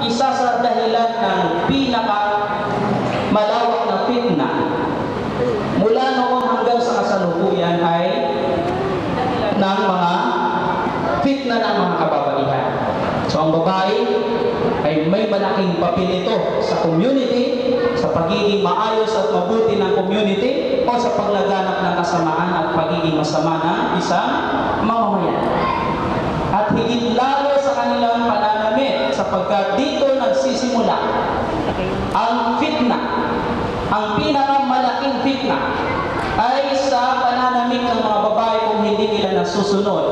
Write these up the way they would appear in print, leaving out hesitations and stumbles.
Isa sa dahilan ng malawak na fitna mula noon hanggang sa kasalukuyan ay ng mga fitna ng mga kababaihan. So ang babae ay may malaking papel ito sa community, sa pagiging maayos at mabuti ng community o sa paglaganap ng kasamaan at pagiging masama ng isang mamamayan. At higit lalo sa kanilang pananamit sapagkat dito nagsisimula ang fitna. Ang pinakamalaking fitna ay sa pananamit ng mga babae kung hindi nila nasusunod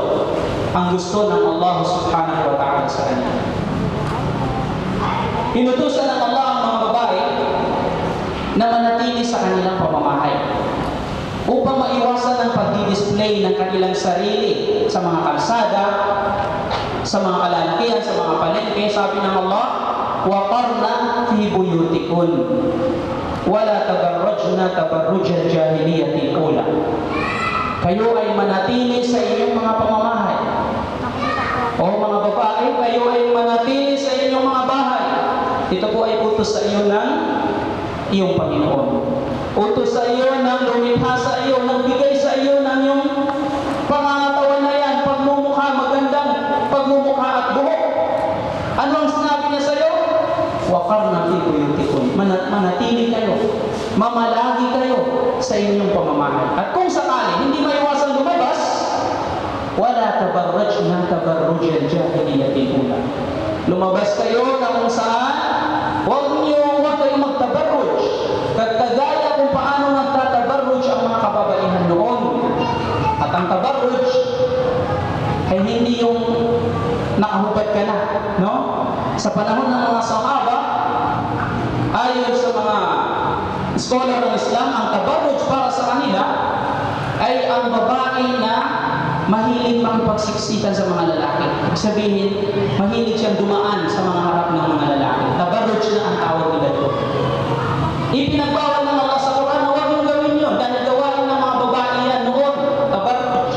ang gusto ng Allah subhanahu wa ta'ala sa kanila. Inutusan ng Allah ang mga babae na manatili sa kanilang pamamahay upang maiwasan ang pagdi-display ng kanilang sarili sa mga kalsada, sa mga kalalakihan, sa mga palengke. Sabi ng Allah, وَقَرْنَا فِي بُيُوتِكُنْ وَلَا تَبَرَّجْنَا تَبَرُّجَ الْجَاهِلِيَّةِ الْأُولَى. Kayo ay manatili sa inyong mga pamamahay. O mga babae, kayo ay manatili sa inyong mga bahay. Ito po ay utos sa iyo ng iyong Panginoon. Utos sa iyo ng lumikha sa iyo, nagbigay sa iyo ng iyong pangangatawan na yan, pagmumukha, magandang pagmumukha at buhok. Ano ang sinabi niya sa iyo? وَقَرْنَا فِي بُيُوتِكُنْ. Manatili kayo, mamalagi kayo sa inyong pamamahay. At kung sakali hindi maiwasan lumabas, وَلَا تَبَرَّجْنَا تَبَرُّجَ الْجَاهِلِيَّةِ الْأُولَى. Lumabas kayo na kung saan huwag kayong magtabarruj. Kagaya kung paano nagtatabarruj ang mga kababaihan noon. At ang tabarruj ay hindi yung nakahubad ka na, no? Sa panahon ng mga sahaba, ayon sa mga scholar ng Islam, ang tabarruj para sa kanila ay ang babae na mahilig makipagsiksikan sa mga lalaki. Ibig sabihin, mahilig siyang dumaan sa mga harap ng mga lalaki. Tabarruj na ang tawag nila doon. Ipinagbawal ng Allah sa Quran na huwag yung gawin yun dahil gawain ng mga babae yan noon. Tabarruj.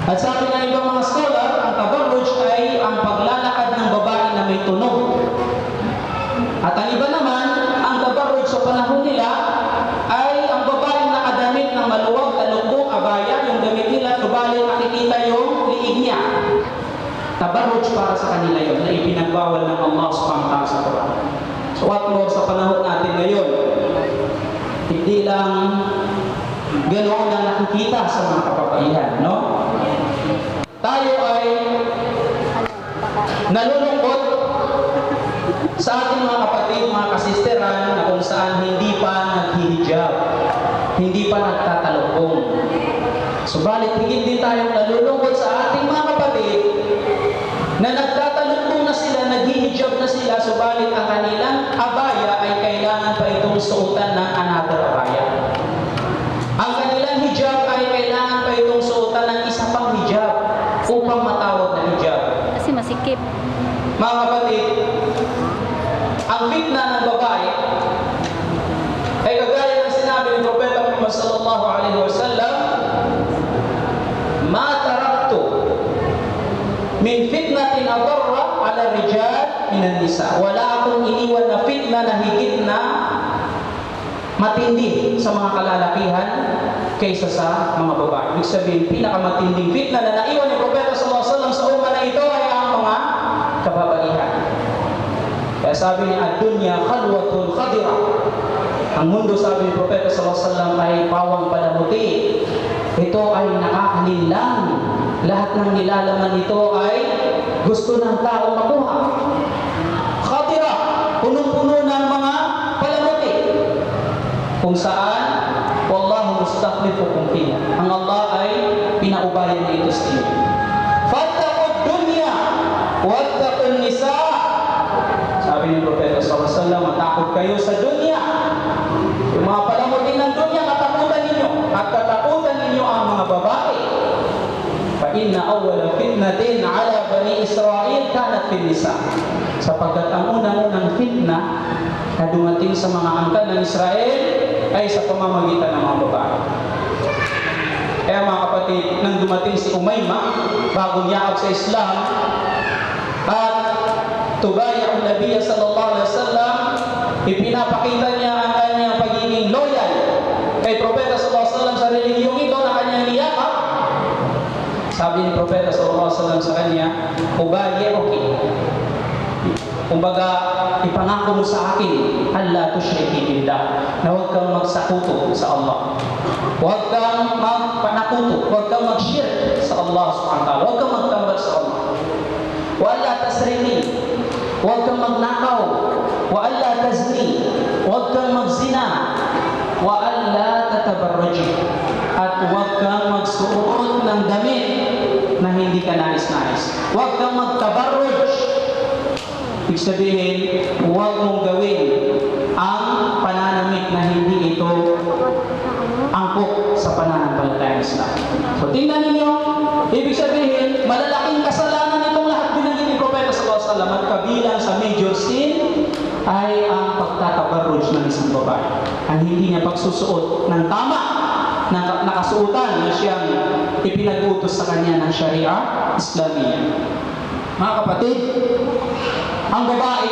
At sabi ng ibang mga scholar, ang tabarruj ay ang paglalakad ng babae na may tunog. At ang iba naman, ang tabarruj sa panahon nila ay ang babae nakadamit ng maluwag, talukbong, abaya, yung damit nila, subalit nakikita yung liig niya. Tabarruj para sa kanila yun, na ipinagbawal ng Allah subhanahu wa ta'ala sa Quran. So what more sa panahon natin ngayon, hindi lang ganoon ang nakikita sa mga kababaihan, no? Tayo ay nalulungkot sa ating mga kapatid, mga kasisteran, na kung saan hindi pa naghihijab, hindi pa nagtatalukbong. Subalit higit din tayong nalulungkot sa ating mga kapatid na nagtatalukbong na sila, naghihijab na sila, subalit ang kanilang abaya ay kailangan pa itong suotan ng another abaya. Ang kanilang hijab ay kailangan pa itong suotan ng isa pang hijab upang matawag na hijab. Kasi masikip. Mga kapatid, ang fitna ng babae ay kagaya ng sinabi ni Propeta Muhammad sallallahu alaihi wasallam, "Ma taraktu min fitnatin adarra ala rijal minan nisa." Wala akong iniwan na fitna na higit na matindi sa mga kalalakihan kaysa sa mga babae. Ibig sabihin, pinakamatinding fitna na naiwan ni Propeta sallallahu alaihi wasallam sa umma na ito ay ang mga kababaihan. Kaya sabi ni ad-dunya khalwatul khadira. Ang mundo, sabi ni Propeta sallallahu alaihi wasallam, ay pawang palamuti. Ito ay nakakalinlang. Lahat ng nilalaman nito ay gusto ng tao makuha. Khadira, punong-puno ng mga palamuti. Kung saan, wallahu mustakhlifukum fiha. Ang Allah ay pinaubayan dito sa inyo. Fattaqud dunya wattaqun nisa. Sabi ni Propeta sallallahu alaihi wasallam, matakot kayo sa dunya. Yung mga palamuti ng dunya, katakutan ninyo. At katakutan ninyo ang mga babae. Fa inna awwala fitnatin ala bani Israel kanat fin nisa. Sapagkat ang unang-unang fitna na dumating sa mga angkan ng Israel ay sa pamamagitan ng mga babae. Kaya mga kapatid, nang dumating si Umayma, bagong yakap sa Islam, at Tubaya ang Nabiya sallallahu alaihi wasallam, ipinapakita niya ang kanyang pagiging loyal kay Propeta sallallahu alaihi wasallam sa relihiyong ito na kanyang niyakap. Sabi ni Propeta sallallahu alaihi wasallam sa kanya, Ubaya, okay. Kumbaga, ipangako mo sa akin, Allah tushriki billah, na huwag kang magsakuto sa Allah. Huwag kang magpanakuto, huwag kang mag-shirk sa Allah subhanahu wa ta'ala, huwag kang magtambal sa Allah. Wa alla tasriki, huwag kang magnakaw. Wa alla tazni, huwag kang magzina. Wa alla tatabarraji, at huwag kang magsuot ng damit na hindi ka nais-nais. Huwag kang magtabarruj. Ibig sabihin, huwag mong gawin ang pananamit na hindi ito angkop sa pananampalatayang Islam. So tingnan ninyo, ibig sabihin, malalaking kasalanan itong lahat binanggit ni Propeta sallallahu alaihi wasallam, at kabilang sa major sin ay ang pagtatabarruj ng isang babae. Ang hindi niya pagsusuot ng tama na nakasuotan na siyang ipinag-utos sa kanya ng Sharia Islamiyya. Mga kapatid, ang babae